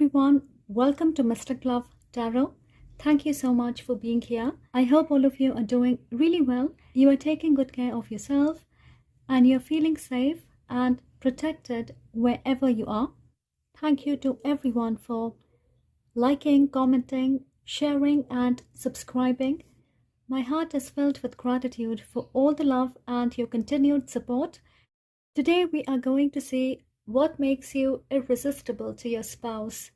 everyone, welcome to Mystic Love Tarot. Thank you so much for being here. I hope all of you are doing really well. You are taking good care of yourself and you're feeling safe and protected wherever you are. Thank you to everyone for liking, commenting, sharing and subscribing. My heart is filled with gratitude for all the love and your continued support. Today we are going to see what makes you irresistible to your spouse.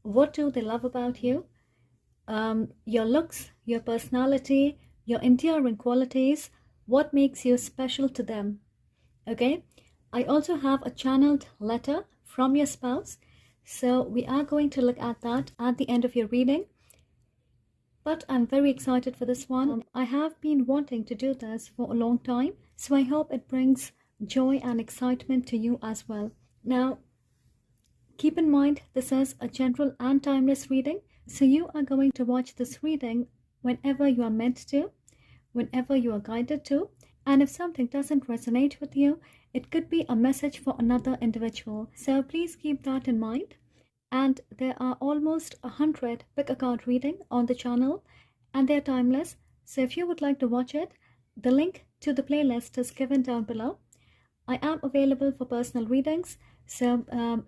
What do they love about you? Your looks, your personality, your endearing qualities, what makes you special to them. Okay, I also have a channeled letter from your spouse, so we are going to look at that at the end of your reading. But I'm very excited for this one. I have been wanting to do this for a long time, so I hope it brings joy and excitement to you as well. Now, keep in mind this is a general and timeless reading, so you are going to watch this reading whenever you are meant to, whenever you are guided to, and if something doesn't resonate with you, it could be a message for another individual. So please keep that in mind. And there are almost 100 pick a card reading on the channel, and they're timeless. So if you would like to watch it, the link to the playlist is given down below. I am available for personal readings, so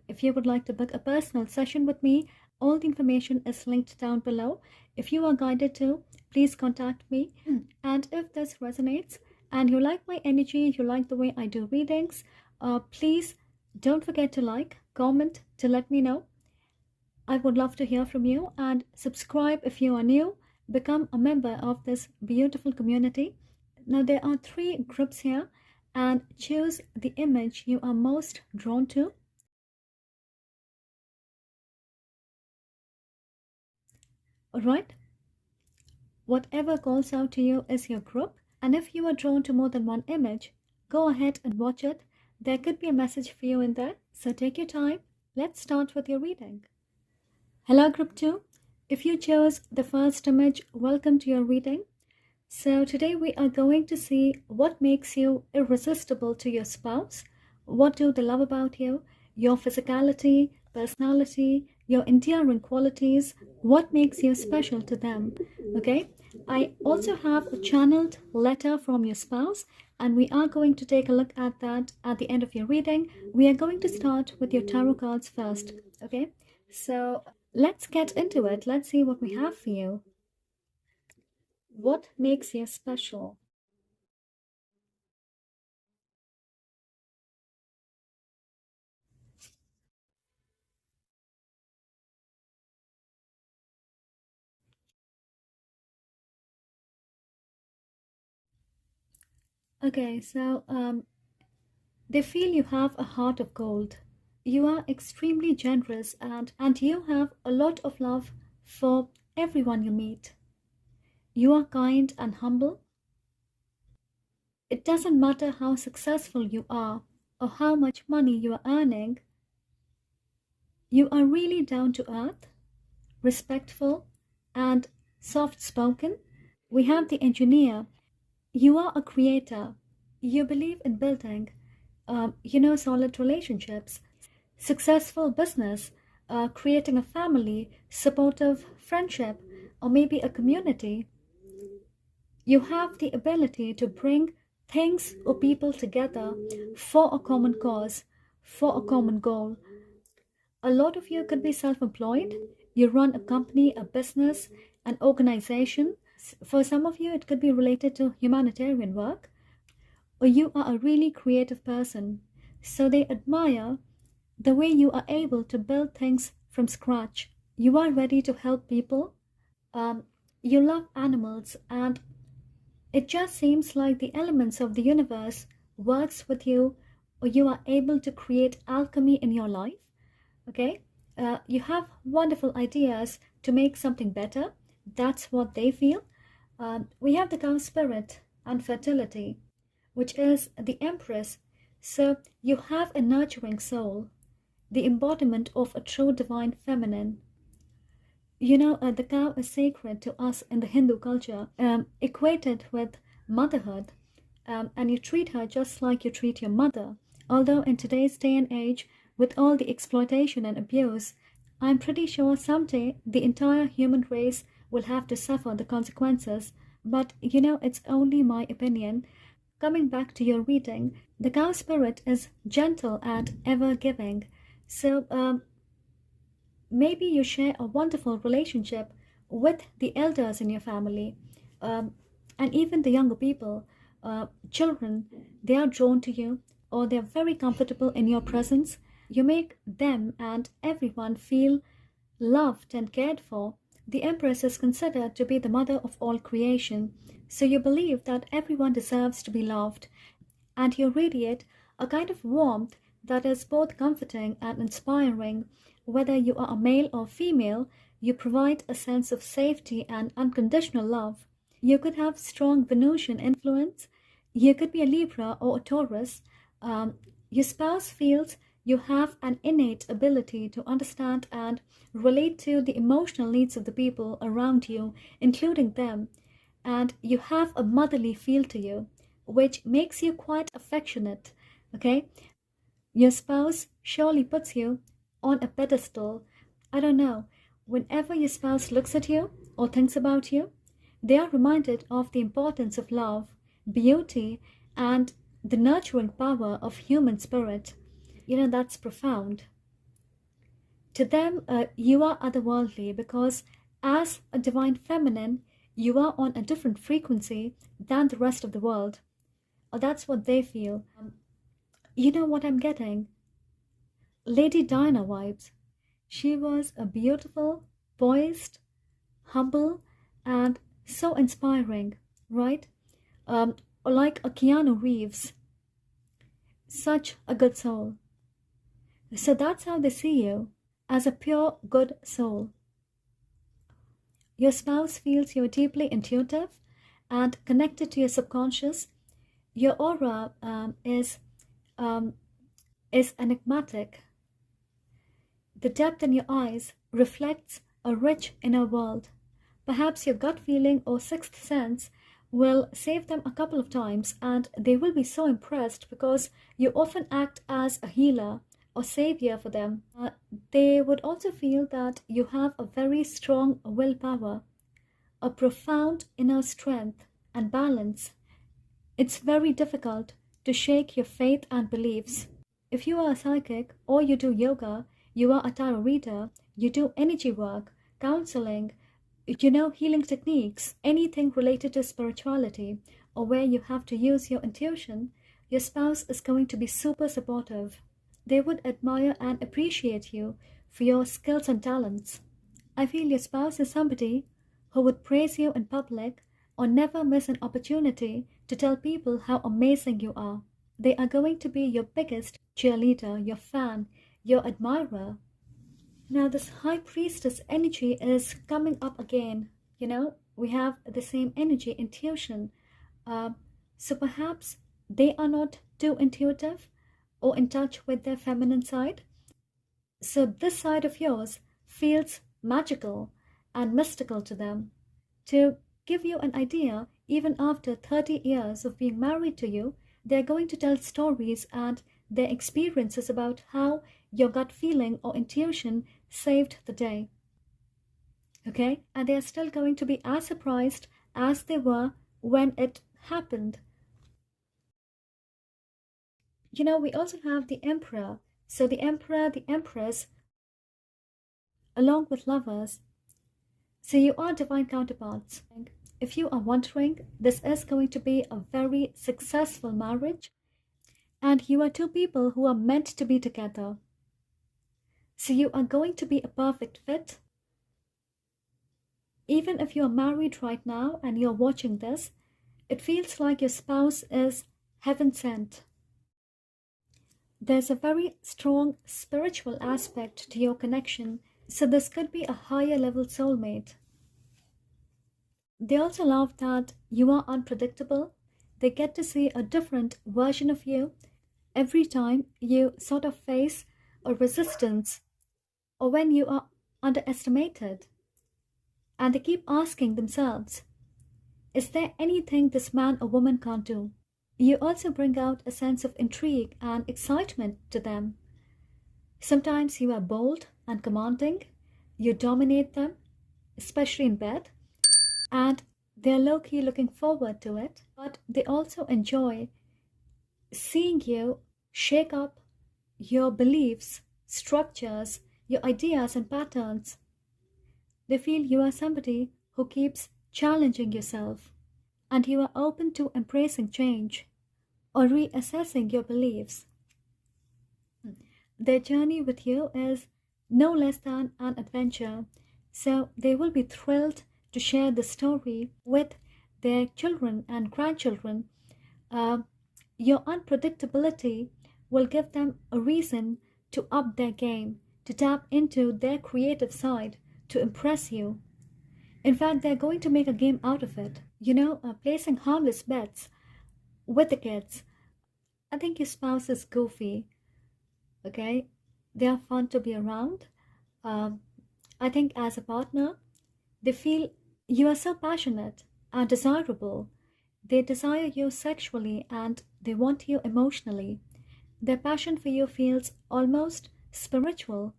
if you would like to book a personal session with me, all the information is linked down below. If you are guided to, please contact me. And if this resonates and you like my energy, you like the way I do readings, please don't forget to like, comment to let me know. I would love to hear from you, and subscribe if you are new. Become a member of this beautiful community. Now there are 3 groups here, and choose the image you are most drawn to. Alright, whatever calls out to you is your group, and if you are drawn to more than one image, go ahead and watch it. There could be a message for you in there, so take your time. Let's start with your reading. Hello group 2, if you chose the first image, welcome to your reading. So today we are going to see what makes you irresistible to your spouse. What do they love about you? Your physicality, personality, your endearing qualities, what makes you special to them. Okay, I also have a channeled letter from your spouse, and we are going to take a look at that at the end of your reading. We are going to start with your tarot cards first. Okay, so let's get into it. Let's see what we have for you. What makes you special? Okay, so they feel you have a heart of gold. You are extremely generous, and you have a lot of love for everyone you meet. You are kind and humble. It doesn't matter how successful you are or how much money you are earning. You are really down to earth, respectful, and soft spoken. We have the engineer. You are a creator. You believe in building, solid relationships, successful business, creating a family, supportive friendship, or maybe a community. You have the ability to bring things or people together for a common cause, for a common goal. A lot of you could be self-employed. You run a company, a business, an organization. For some of you, it could be related to humanitarian work. Or you are a really creative person. So they admire the way you are able to build things from scratch. You are ready to help people. You love animals, and it just seems like the elements of the universe works with you, or you are able to create alchemy in your life. Okay, you have wonderful ideas to make something better. That's what they feel. We have the cow spirit and fertility, which is the Empress. So you have a nurturing soul, the embodiment of a true divine feminine. The cow is sacred to us in the Hindu culture, equated with motherhood, and you treat her just like you treat your mother. Although in today's day and age, with all the exploitation and abuse, I'm pretty sure someday the entire human race will have to suffer the consequences, but it's only my opinion. Coming back to your reading, the cow spirit is gentle and ever giving. So maybe you share a wonderful relationship with the elders in your family, um, and even the younger people, children, they are drawn to you, or they're very comfortable in your presence. You make them and everyone feel loved and cared for. The Empress is considered to be the mother of all creation, so you believe that everyone deserves to be loved, and you radiate a kind of warmth that is both comforting and inspiring. Whether you are a male or female, you provide a sense of safety and unconditional love. You could have strong Venusian influence, you could be a Libra or a Taurus. Your spouse feels you have an innate ability to understand and relate to the emotional needs of the people around you, including them, and you have a motherly feel to you, which makes you quite affectionate. Okay, your spouse surely puts you on a pedestal. I don't know, whenever your spouse looks at you or thinks about you, they are reminded of the importance of love, beauty, and the nurturing power of human spirit. That's profound. To them, you are otherworldly because, as a divine feminine, you are on a different frequency than the rest of the world. Or that's what they feel. You know what I'm getting? Lady Diana vibes. She was a beautiful, poised, humble, and so inspiring, right? Like a Keanu Reeves. Such a good soul. So that's how they see you, as a pure good soul. Your spouse feels you're deeply intuitive and connected to your subconscious. Your aura um, is enigmatic. The depth in your eyes reflects a rich inner world. Perhaps your gut feeling or sixth sense will save them a couple of times, and they will be so impressed because you often act as a healer or savior for them. They would also feel that you have a very strong willpower, a profound inner strength and balance. It's very difficult to shake your faith and beliefs. If you are a psychic or you do yoga, you are a tarot reader, you do energy work, counseling, healing techniques, anything related to spirituality, or where you have to use your intuition, your spouse is going to be super supportive. They would admire and appreciate you for your skills and talents. I feel your spouse is somebody who would praise you in public or never miss an opportunity to tell people how amazing you are. They are going to be your biggest cheerleader, your fan, your admirer. Now, this high priestess energy is coming up again. We have the same energy, intuition. So perhaps they are not too intuitive or in touch with their feminine side. So this side of yours feels magical and mystical to them. To give you an idea, even after 30 years of being married to you, they're going to tell stories and their experiences about how your gut feeling or intuition saved the day. Okay? And they are still going to be as surprised as they were when it happened. We also have the Emperor. So the Emperor, the Empress, along with lovers. So you are divine counterparts. If you are wondering, this is going to be a very successful marriage, and you are two people who are meant to be together. So you are going to be a perfect fit. Even if you are married right now and you're watching this, it feels like your spouse is heaven sent. There's a very strong spiritual aspect to your connection, so this could be a higher level soulmate. They also love that you are unpredictable. They get to see a different version of you every time you sort of face a resistance or when you are underestimated. And they keep asking themselves, is there anything this man or woman can't do? You also bring out a sense of intrigue and excitement to them. Sometimes you are bold and commanding, You dominate them, especially in bed, and they're low-key looking forward to it, but they also enjoy seeing you shake up your beliefs, structures, your ideas and patterns. They feel you are somebody who keeps challenging yourself, and you are open to embracing change or reassessing your beliefs. Their journey with you is no less than an adventure, so they will be thrilled to share the story with their children and grandchildren. Uh, your unpredictability will give them a reason to up their game, to tap into their creative side, to impress you. In fact, they're going to make a game out of it. Placing harmless bets with the kids. I think your spouse is goofy, okay? They are fun to be around. Um, I think as a partner, they feel you are so passionate and desirable. They desire you sexually and they want you emotionally. Their passion for you feels almost spiritual.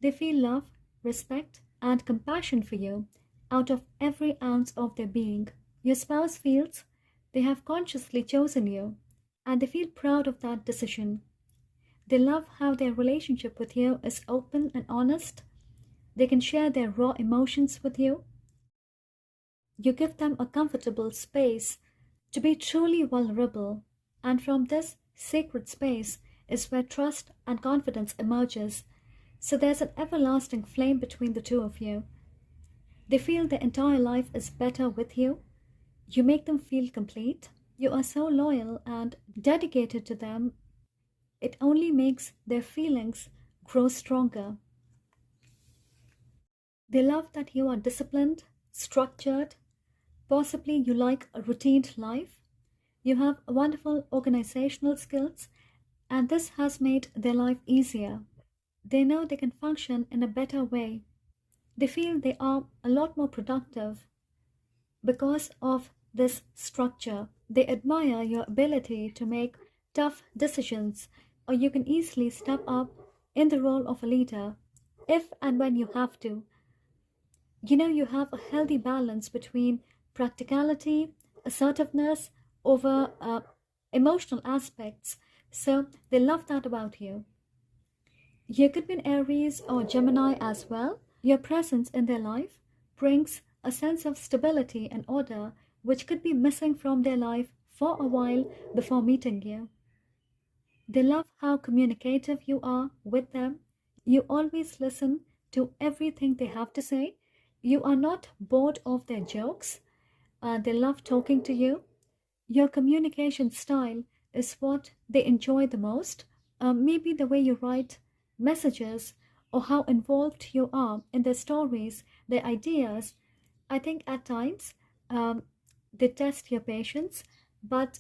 They feel love, respect, and compassion for you out of every ounce of their being. Your spouse feels they have consciously chosen you and they feel proud of that decision. They love how their relationship with you is open and honest. They can share their raw emotions with you. You give them a comfortable space to be truly vulnerable, and from this sacred space is where trust and confidence emerges. So there's an everlasting flame between the two of you. They feel their entire life is better with you. You make them feel complete. You are so loyal and dedicated to them, it only makes their feelings grow stronger. They love that you are disciplined, structured, possibly you like a routined life. You have wonderful organizational skills, and this has made their life easier. They know they can function in a better way. They feel they are a lot more productive because of this structure. They admire your ability to make tough decisions, or you can easily step up in the role of a leader if and when you have to. You have a healthy balance between practicality, assertiveness over emotional aspects. So they love that about you. You could be an Aries or Gemini as well. Your presence in their life brings a sense of stability and order which could be missing from their life for a while before meeting you. They love how communicative you are with them. You always listen to everything they have to say. You are not bored of their jokes. They love talking to you. Your communication style is what they enjoy the most. Maybe the way you write messages or how involved you are in their stories, their ideas. I think at times um, they test your patience, but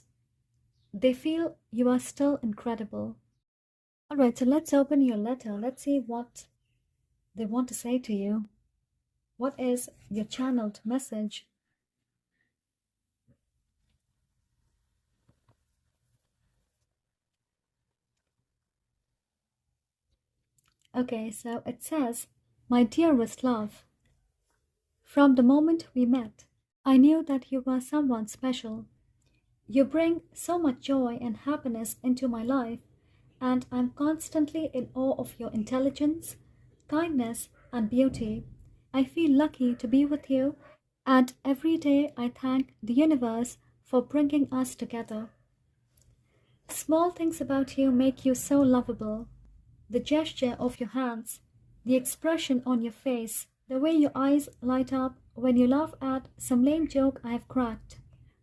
they feel you are still incredible. Alright, so let's open your letter. Let's see what they want to say to you. What is your channeled message? Okay, so it says, My dearest love, from the moment we met, I knew that you were someone special. You bring so much joy and happiness into my life, and I'm constantly in awe of your intelligence, kindness, and beauty. I feel lucky to be with you, and every day I thank the universe for bringing us together. Small things about you make you so lovable. The gesture of your hands, the expression on your face, the way your eyes light up when you laugh at some lame joke I have cracked,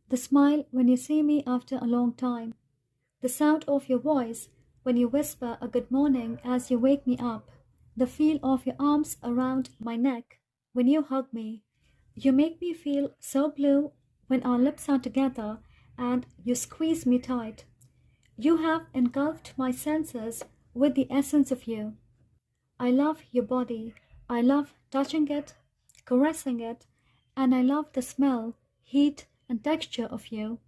the smile when you see me after a long time, the sound of your voice when you whisper a good morning as you wake me up, the feel of your arms around my neck when you hug me. You make me feel so blue when our lips are together and you squeeze me tight. You have engulfed my senses with the essence of you. I love your body. I love touching it, caressing it, and I love the smell, heat, and texture of you.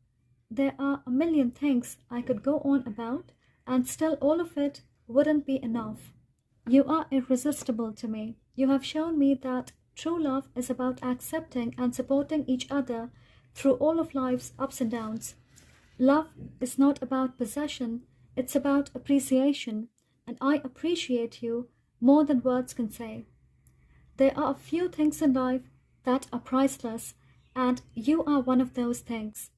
There are a million things I could go on about, and still all of it wouldn't be enough. You are irresistible to me. You have shown me that true love is about accepting and supporting each other through all of life's ups and downs. Love is not about possession, it's about appreciation, and I appreciate you more than words can say. There are a few things in life that are priceless, and you are one of those things.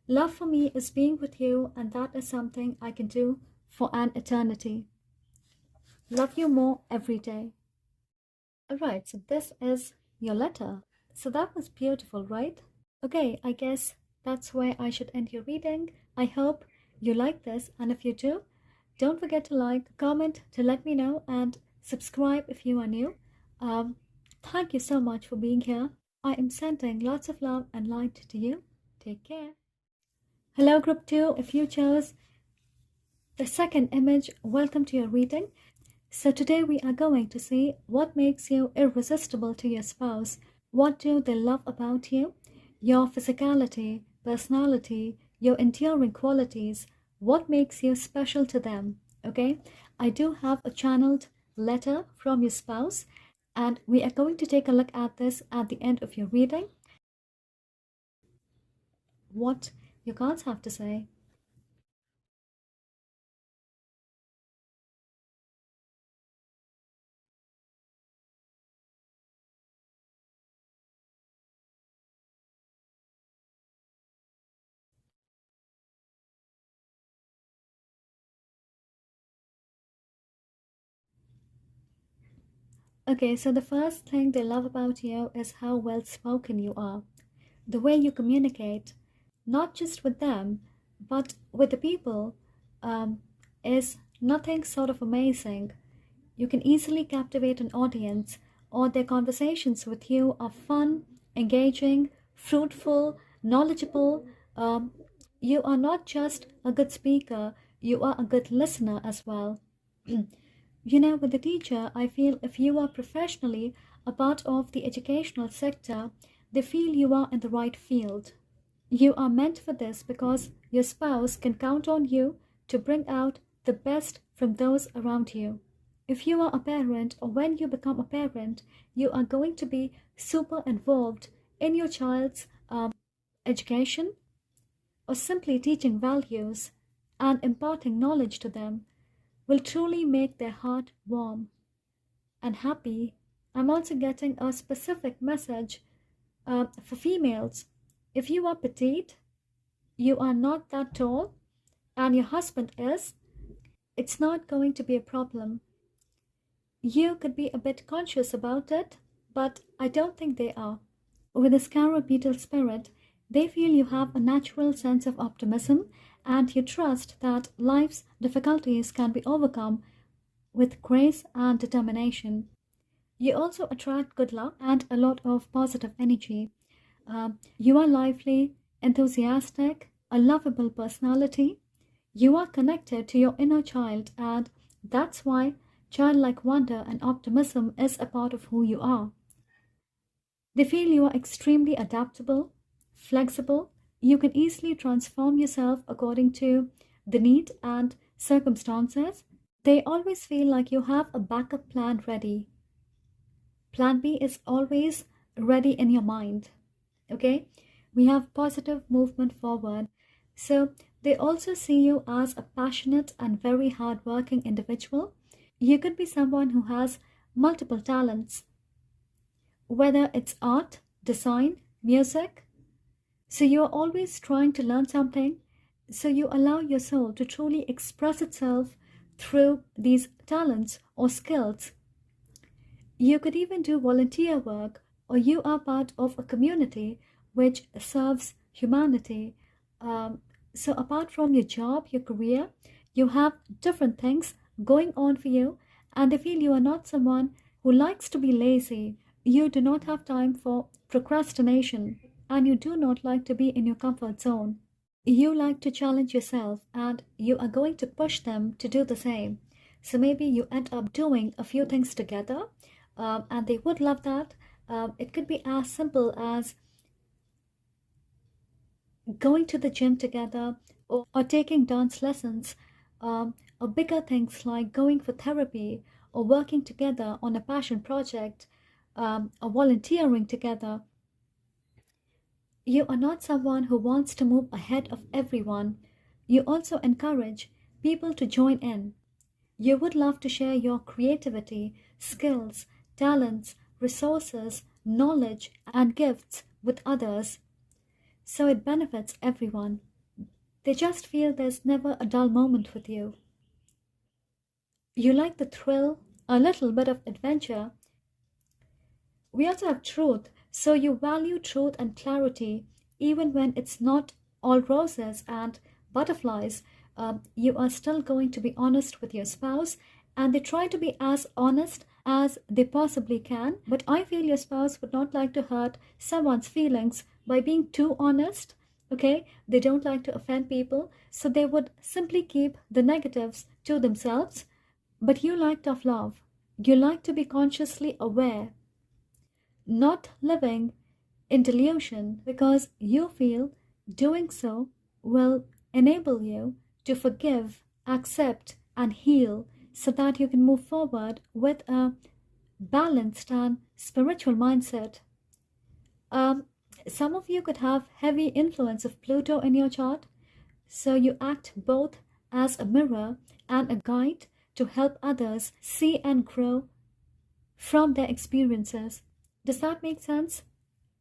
Love for me is being with you, and that is something I can do for an eternity. Love you more every day. Alright, so this is your letter. So that was beautiful, right? Okay, I guess that's where I should end your reading. I hope you like this, and if you do, don't forget to like, comment to let me know, and subscribe if you are new. Thank you so much for being here. I am sending lots of love and light to you. Take care. Hello, Group 2. If you chose the second image, welcome to your reading. So today we are going to see what makes you irresistible to your spouse. What do they love about you? Your physicality, personality, your endearing qualities. What makes you special to them? Okay, I do have a channeled letter from your spouse, and we are going to take a look at this at the end of your reading. What your cards have to say. Okay, so the first thing they love about you is how well spoken you are. The way you communicate, not just with them, but with the people, is nothing sort of amazing. You can easily captivate an audience, or their conversations with you are fun, engaging, fruitful, knowledgeable. You are not just a good speaker, you are a good listener as well. You know, with the teacher, I feel if you are professionally a part of the educational sector, they feel you are in the right field. You are meant for this because your spouse can count on you to bring out the best from those around you. If you are a parent, or when you become a parent, you are going to be super involved in your child's education, or simply teaching values and imparting knowledge to them will truly make their heart warm and happy. I'm also getting a specific message for females. If you are petite, you are not that tall, and your husband is, it's not going to be a problem. You could be a bit conscious about it, but I don't think they are. With the scarab beetle spirit, they feel you have a natural sense of optimism, and you trust that life's difficulties can be overcome with grace and determination. You also attract good luck and a lot of positive energy. You are lively, enthusiastic, a lovable personality. You are connected to your inner child, and that's why childlike wonder and optimism is a part of who you are. They feel you are extremely adaptable, flexible. You can easily transform yourself according to the need and circumstances. They always feel like you have a backup plan ready. Plan B is always ready in your mind. Okay? We have positive movement forward. So they also see you as a passionate and very hardworking individual. You could be someone who has multiple talents, whether it's art, design, music. So you're always trying to learn something. So you allow your soul to truly express itself through these talents or skills. You could even do volunteer work, or you are part of a community which serves humanity. Um, so, apart from your job, your career, you have different things going on for you, and they feel you are not someone who likes to be lazy. You do not have time for procrastination, and you do not like to be in your comfort zone. You like to challenge yourself, and you are going to push them to do the same. So maybe you end up doing a few things together, and they would love that. It could be as simple as going to the gym together, or taking dance lessons, or bigger things like going for therapy, or working together on a passion project, or volunteering together. You are not someone who wants to move ahead of everyone. You also encourage people to join in. You would love to share your creativity, skills, talents, resources, knowledge, and gifts with others, so it benefits everyone. They just feel there's never a dull moment with you. You like the thrill, a little bit of adventure. We also have truth, so you value truth and clarity even when it's not all roses and butterflies. You are still going to be honest with your spouse, and they try to be as honest as they possibly can. But I feel your spouse would not like to hurt someone's feelings by being too honest. Okay, they don't like to offend people, so they would simply keep the negatives to themselves. But you like tough love. You like to be consciously aware, not living in delusion, because you feel doing so will enable you to forgive, accept, and heal so that you can move forward with a balanced and spiritual mindset. Um, some of you could have heavy influence of Pluto in your chart, so you act both as a mirror and a guide to help others see and grow from their experiences. Does that make sense?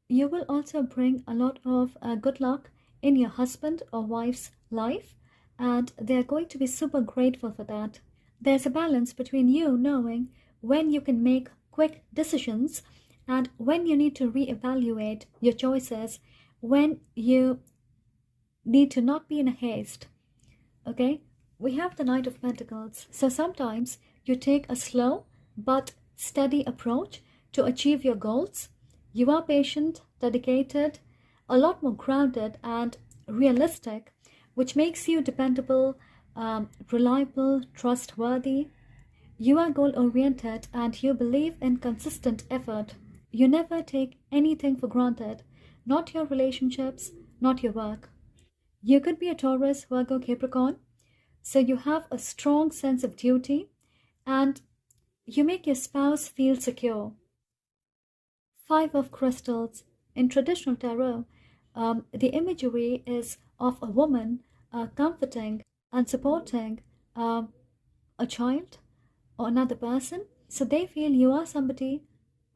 You will also bring a lot of good luck in your husband or wife's life, and they are going to be super grateful for that. There's a balance between you knowing when you can make quick decisions and when you need to reevaluate your choices, when you need to not be in a haste. Okay, we have the Knight of Pentacles, so sometimes you take a slow but steady approach to achieve your goals. You are patient, dedicated, a lot more grounded and realistic, which makes you dependable, reliable, trustworthy. You are goal oriented and you believe in consistent effort. You never take anything for granted, not your relationships, not your work. You could be a Taurus, Virgo, Capricorn, so you have a strong sense of duty and you make your spouse feel secure. Five of Crystals. In traditional tarot, the imagery is of a woman comforting and supporting a child or another person. So they feel you are somebody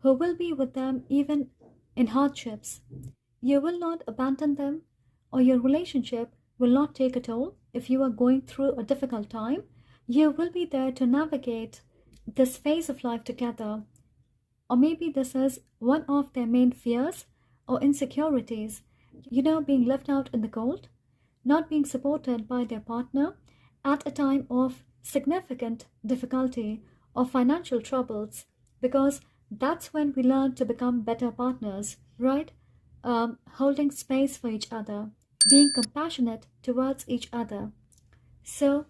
who will be with them even in hardships. You will not abandon them, or your relationship will not take a toll if you are going through a difficult time. You will be there to navigate this phase of life together. Or maybe this is one of their main fears or insecurities. Being left out in the cold, not being supported by their partner at a time of significant difficulty or financial troubles, because that's when we learn to become better partners, right? Holding space for each other, being compassionate towards each other. So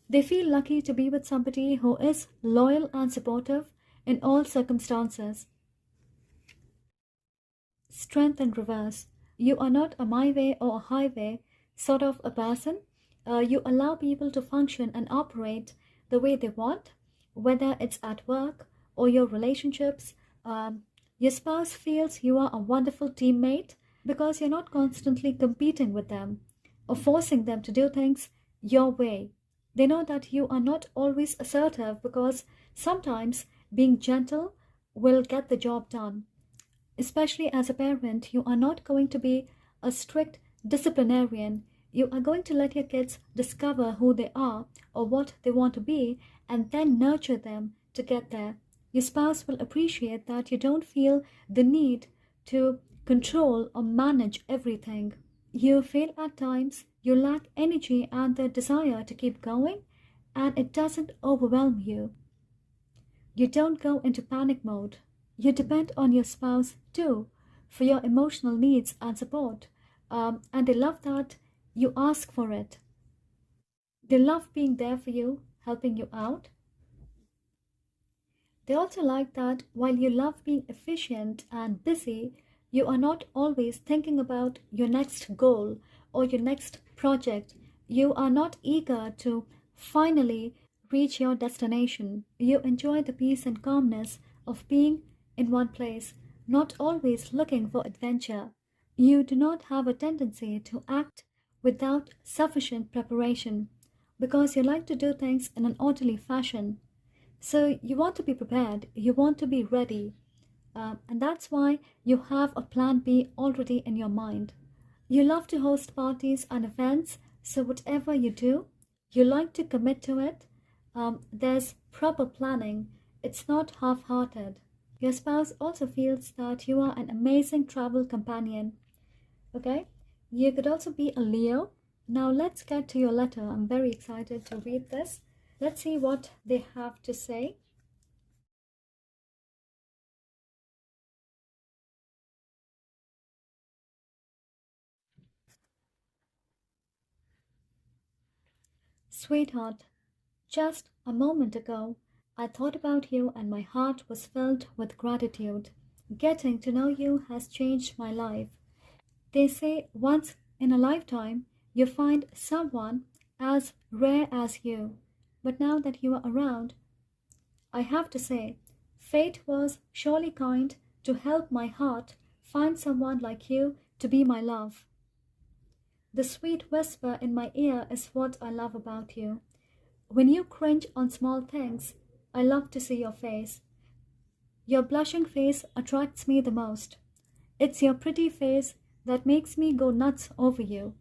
they feel lucky to be with somebody who is loyal and supportive in all circumstances. Strength in reverse. You are not a my way or a highway sort of a person. You allow people to function and operate the way they want, whether it's at work or your relationships. Your spouse feels you are a wonderful teammate because you're not constantly competing with them or forcing them to do things your way. They know that you are not always assertive because sometimes being gentle will get the job done. Especially as a parent, you are not going to be a strict disciplinarian. You are going to let your kids discover who they are or what they want to be and then nurture them to get there. Your spouse will appreciate that you don't feel the need to control or manage everything. You fail at times, you lack energy and the desire to keep going, and it doesn't overwhelm you. You don't go into panic mode. You depend on your spouse too for your emotional needs and support, and they love that you ask for it. They love being there for you, helping you out. They also like that while you love being efficient and busy, you are not always thinking about your next goal or your next project. You are not eager to finally reach your destination. You enjoy the peace and calmness of being in one place, not always looking for adventure. You do not have a tendency to act without sufficient preparation because you like to do things in an orderly fashion. So you want to be prepared, you want to be ready, and that's why you have a plan B already in your mind. You love to host parties and events, so whatever you do, you like to commit to it. There's proper planning, it's not half hearted. Your spouse also feels that you are an amazing travel companion. Okay, you could also be a Leo. Now let's get to your letter. I'm very excited to read this. Let's see what they have to say. Sweetheart, just a moment ago, I thought about you and my heart was filled with gratitude. Getting to know you has changed my life. They say once in a lifetime you find someone as rare as you. But now that you are around, I have to say, fate was surely kind to help my heart find someone like you to be my love. The sweet whisper in my ear is what I love about you. When you cringe on small things, I love to see your face. Your blushing face attracts me the most. It's your pretty face that makes me go nuts over you.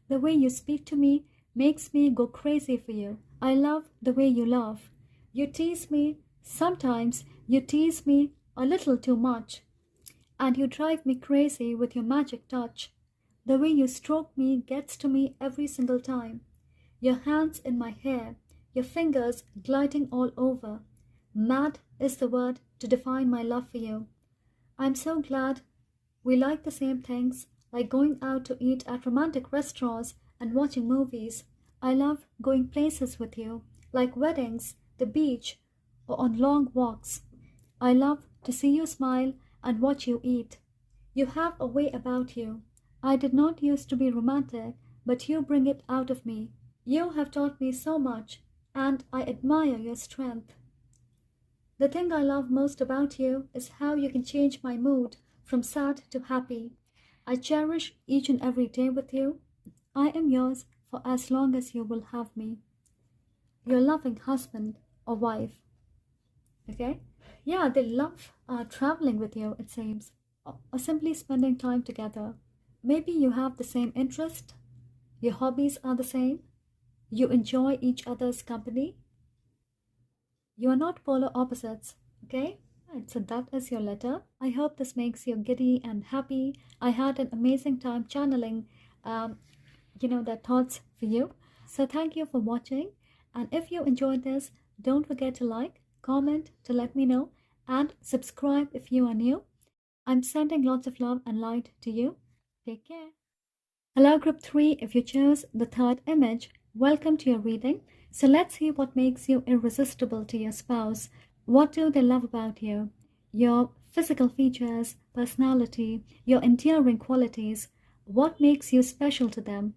The way you speak to me makes me go crazy for you. I love the way you laugh. You tease me. Sometimes you tease me a little too much. And you drive me crazy with your magic touch. The way you stroke me gets to me every single time. Your hands in my hair, your fingers gliding all over. Mad is the word to define my love for you. I'm so glad we like the same things, like going out to eat at romantic restaurants and watching movies. I love going places with you, like weddings, the beach, or on long walks. I love to see you smile and watch you eat. You have a way about you. I did not used to be romantic, but you bring it out of me. You have taught me so much, and I admire your strength. The thing I love most about you is how you can change my mood from sad to happy. I cherish each and every day with you. I am yours for as long as you will have me. Your loving husband or wife. Okay? Yeah, they love traveling with you, it seems, or simply spending time together. Maybe you have the same interest, your hobbies are the same, you enjoy each other's company. You are not polar opposites, okay? Right, so that is your letter. I hope this makes you giddy and happy. I had an amazing time channeling, the thoughts for you. So thank you for watching. And if you enjoyed this, don't forget to like, comment to let me know, and subscribe if you are new. I'm sending lots of love and light to you. Take care. Hello, group 3. If you chose the third image, welcome to your reading. So let's see what makes you irresistible to your spouse. What do they love about you? Your physical features, personality, your endearing qualities. What makes you special to them?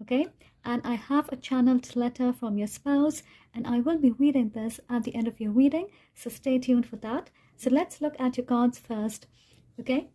Okay, and I have a channeled letter from your spouse, and I will be reading this at the end of your reading, so stay tuned for that. So let's look at your cards first. Okay,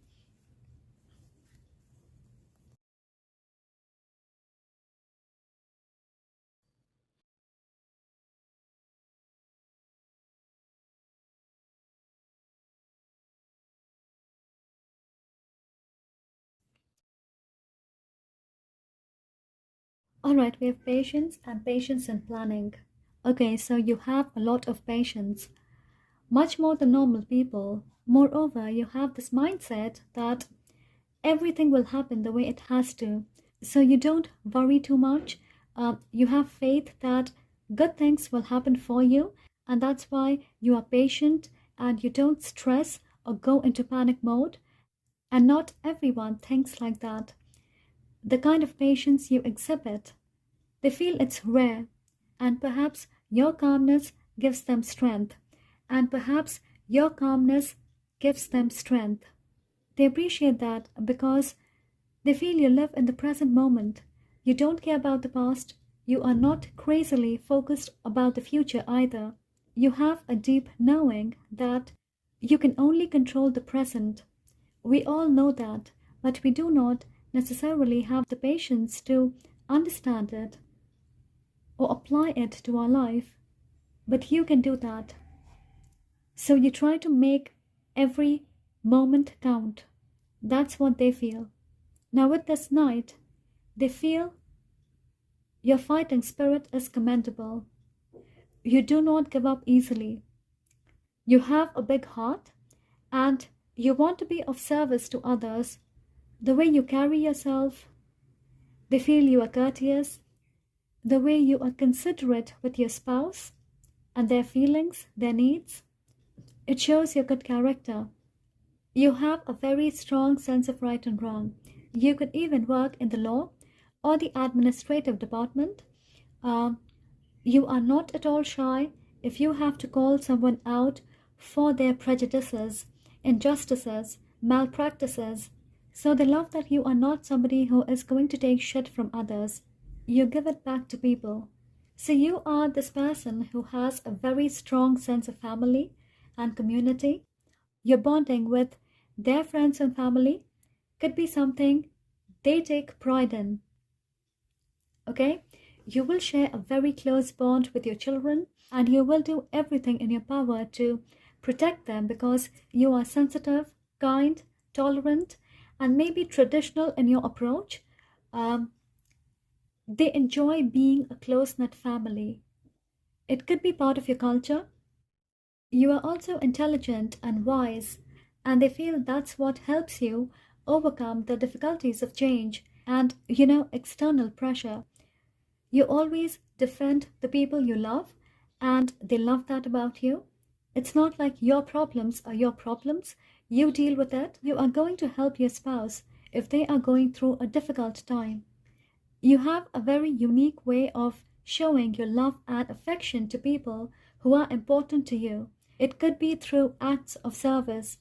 all right, we have patience and patience in planning. Okay, so you have a lot of patience, much more than normal people. Moreover, you have this mindset that everything will happen the way it has to. So you don't worry too much. You have faith that good things will happen for you, and that's why you are patient and you don't stress or go into panic mode. And not everyone thinks like that. The kind of patience you exhibit, they feel it's rare, and perhaps your calmness gives them strength, and perhaps your calmness gives them strength. They appreciate that because they feel you live in the present moment. You don't care about the past, You are not crazily focused about the future either. You have a deep knowing that you can only control the present. We all know that, but we do not necessarily have the patience to understand it or apply it to our life. But you can do that. So you try to make every moment count. That's what they feel. Now, with this knight, they feel your fighting spirit is commendable. You do not give up easily. You have a big heart and you want to be of service to others. The way you carry yourself, they feel you are courteous. The way you are considerate with your spouse and their feelings, their needs, it shows your good character. You have a very strong sense of right and wrong. You could even work in the law or the administrative department. You are not at all shy if you have to call someone out for their prejudices, injustices, malpractices. So they love that you are not somebody who is going to take shit from others. You give it back to people. So you are this person who has a very strong sense of family and community. Your bonding with their friends and family could be something they take pride in. Okay? You will share a very close bond with your children and you will do everything in your power to protect them because you are sensitive, kind, tolerant, and maybe traditional in your approach. They enjoy being a close-knit family. It could be part of your culture. You are also intelligent and wise, and they feel that's what helps you overcome the difficulties of change and, external pressure. You always defend the people you love, and they love that about you. It's not like your problems are your problems. You deal with it. You are going to help your spouse if they are going through a difficult time. You have a very unique way of showing your love and affection to people who are important to you. It could be through acts of service,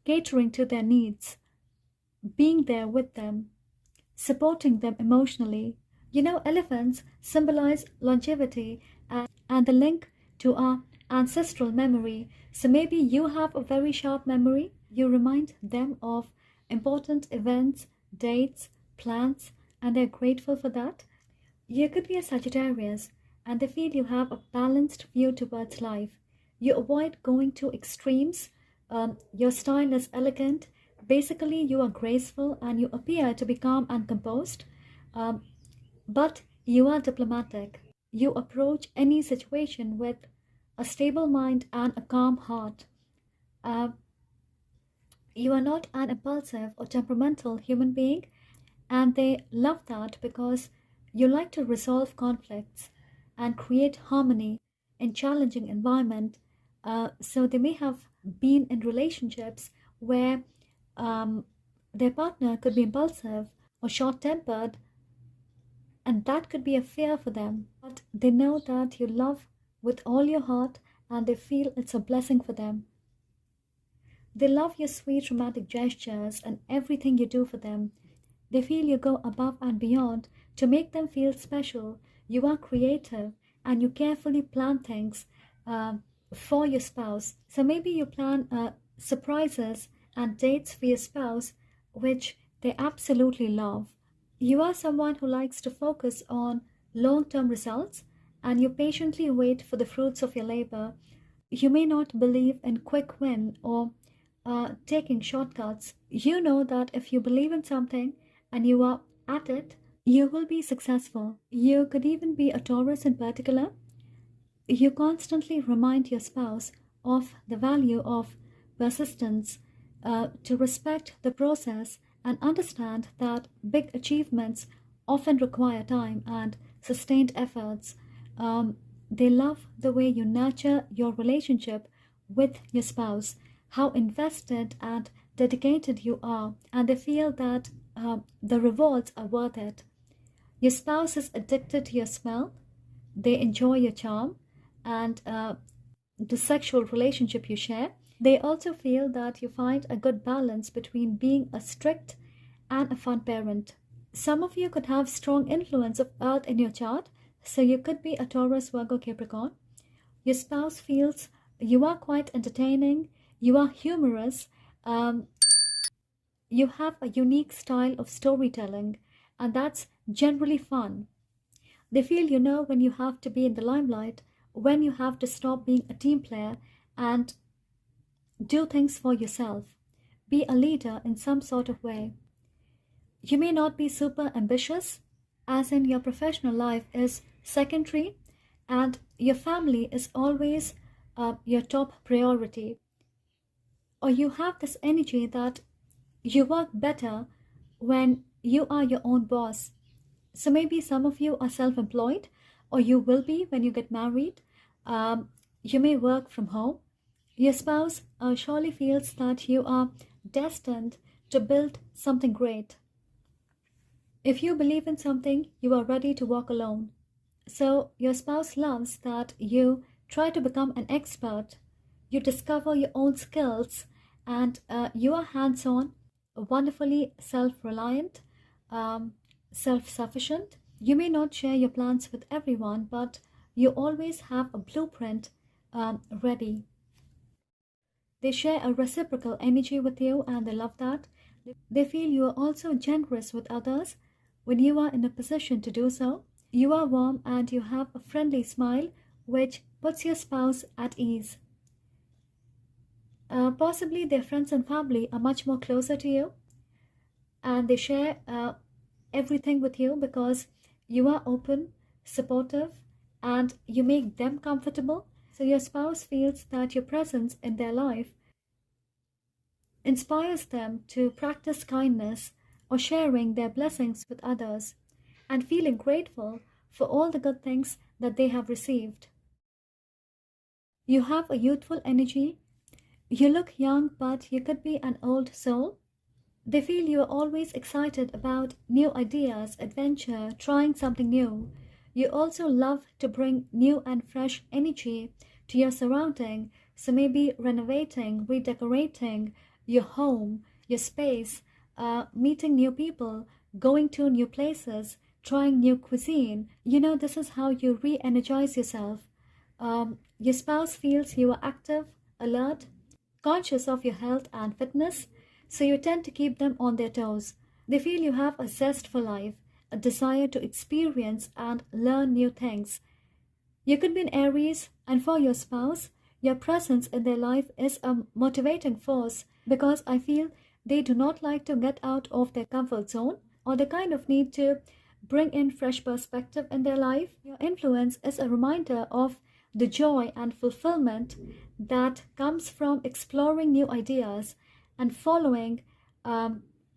catering to their needs, being there with them, supporting them emotionally. Elephants symbolize longevity and the link to our ancestral memory. So maybe you have a very sharp memory. You remind them of important events, dates, plans, and they're grateful for that. You could be a Sagittarius and they feel you have a balanced view towards life. You avoid going to extremes. Your style is elegant. Basically, you are graceful and you appear to be calm and composed. But you are diplomatic. You approach any situation with a stable mind and a calm heart. Uh, you are not an impulsive or temperamental human being, and they love that because you like to resolve conflicts and create harmony in challenging environment. So they may have been in relationships where their partner could be impulsive or short-tempered, and that could be a fear for them. But they know that you love with all your heart and they feel it's a blessing for them. They love your sweet romantic gestures and everything you do for them. They feel you go above and beyond to make them feel special. You are creative and you carefully plan things for your spouse. So maybe you plan surprises and dates for your spouse, which they absolutely love. You are someone who likes to focus on long-term results and you patiently wait for the fruits of your labor. You may not believe in quick win or taking shortcuts. You know that if you believe in something and you are at it, you will be successful. You could even be a Taurus in particular. You constantly remind your spouse of the value of persistence, to respect the process and understand that big achievements often require time and sustained efforts. They love the way you nurture your relationship with your spouse, how invested and dedicated you are, and they feel that the rewards are worth it. Your spouse is addicted to your smell, they enjoy your charm, and the sexual relationship you share. They also feel that you find a good balance between being a strict and a fun parent. Some of you could have strong influence of Earth in your chart, So you could be a Taurus, Virgo, Capricorn. Your spouse feels you are quite entertaining, you are humorous, um, you have a unique style of storytelling, and that's generally fun. They feel you know when you have to be in the limelight, when you have to stop being a team player and do things for yourself. Be a leader in some sort of way. You may not be super ambitious, as in your professional life is secondary and your family is always your top priority. Or you have this energy that you work better when you are your own boss. So maybe some of you are self employed, or you will be when you get married. You may work from home. Your spouse surely feels that you are destined to build something great. If you believe in something, you are ready to walk alone. So your spouse loves that you try to become an expert, you discover your own skills, and you are hands on, wonderfully self reliant, um, self sufficient. You may not share your plans with everyone, but you always have a blueprint ready. They share a reciprocal energy with you and they love that. They feel you are also generous with others when you are in a position to do so. You are warm and you have a friendly smile which puts your spouse at ease. Possibly their friends and family are much more closer to you and they share everything with you because you are open, supportive, and you make them comfortable. So your spouse feels that your presence in their life inspires them to practice kindness or sharing their blessings with others and feeling grateful for all the good things that they have received. You have a youthful energy. You look young, but you could be an old soul. They feel you are always excited about new ideas, adventure, trying something new. You also love to bring new and fresh energy to your surrounding, so maybe renovating, redecorating your home, your space, meeting new people, going to new places, trying new cuisine. You know, this is how you re energize yourself. Your spouse feels you are active, alert, conscious of your health and fitness, so you tend to keep them on their toes. They feel you have a zest for life, a desire to experience and learn new things. You could be an Aries, and for your spouse, your presence in their life is a motivating force because I feel they do not like to get out of their comfort zone or they kind of need to bring in fresh perspective in their life. Your influence is a reminder of the joy and fulfillment that comes from exploring new ideas and following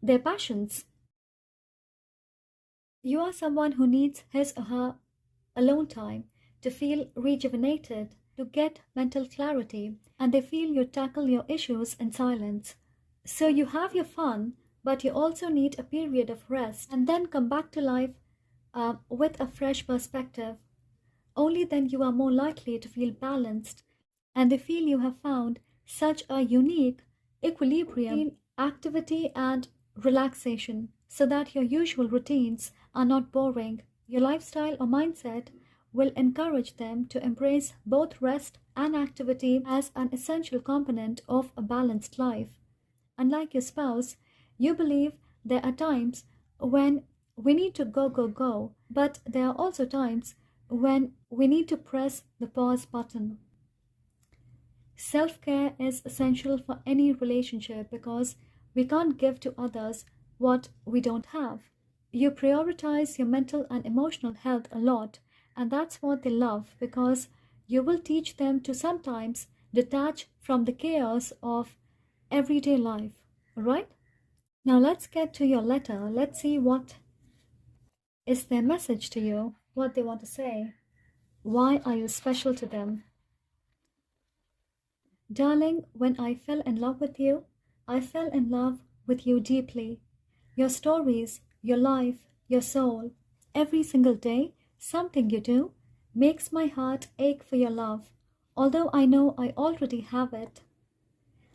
their passions. You are someone who needs his or her alone time to feel rejuvenated, to get mental clarity, and they feel you tackle your issues in silence. So you have your fun, but you also need a period of rest and then come back to life with a fresh perspective. Only then you are more likely to feel balanced and they feel you have found such a unique equilibrium between activity and relaxation so that your usual routines are not boring. Your lifestyle or mindset will encourage them to embrace both rest and activity as an essential component of a balanced life. Unlike your spouse, you believe there are times when we need to go, go, go, but there are also times when we need to press the pause button. Self care is essential for any relationship because we can't give to others what we don't have. You prioritize your mental and emotional health a lot, and that's what they love because you will teach them to sometimes detach from the chaos of everyday life. Alright? Now let's get to your letter. Let's see what is their message to you, what they want to say. Why are you special to them? Darling, when I fell in love with you, I fell in love with you deeply. Your stories, your life, your soul, every single day, something you do, makes my heart ache for your love, although I know I already have it.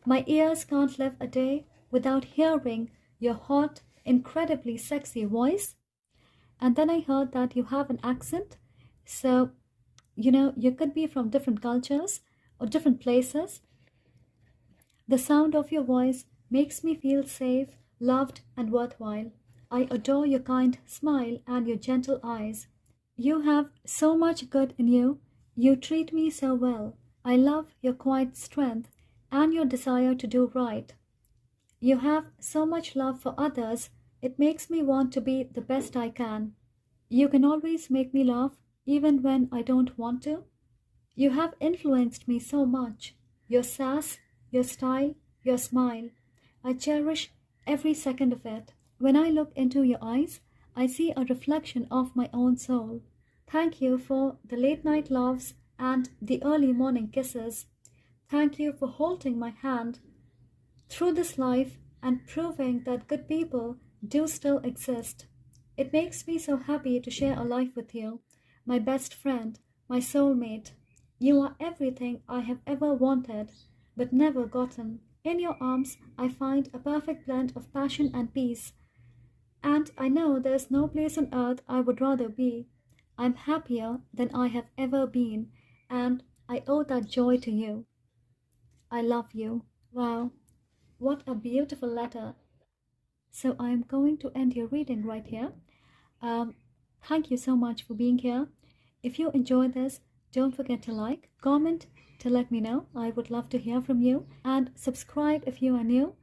My ears can't live a day without hearing your hot, incredibly sexy voice. And then I heard that you have an accent, So, you could be from different cultures or different places. The sound of your voice makes me feel safe, loved, and worthwhile. I adore your kind smile and your gentle eyes. You have so much good in you. You treat me so well. I love your quiet strength and your desire to do right. You have so much love for others. It makes me want to be the best I can. You can always make me laugh even when I don't want to. You have influenced me so much. Your sass, your style, your smile. I cherish every second of it. When I look into your eyes, I see a reflection of my own soul. Thank you for the late night loves and the early morning kisses. Thank you for holding my hand through this life and proving that good people do still exist. It makes me so happy to share a life with you, my best friend, my soulmate. You are everything I have ever wanted, but never gotten. In your arms, I find a perfect blend of passion and peace, and I know there's no place on earth I would rather be. I'm happier than I have ever been, and I owe that joy to you. I love you. Wow, what a beautiful letter. So I'm going to end your reading right here. Um, Thank you so much for being here. If you enjoyed this, don't forget to like, comment to let me know. I would love to hear from you. And subscribe if you are new.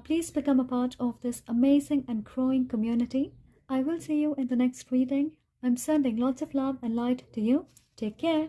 Please become a part of this amazing and growing community. I will see you in the next reading. I'm sending lots of love and light to you. Take care.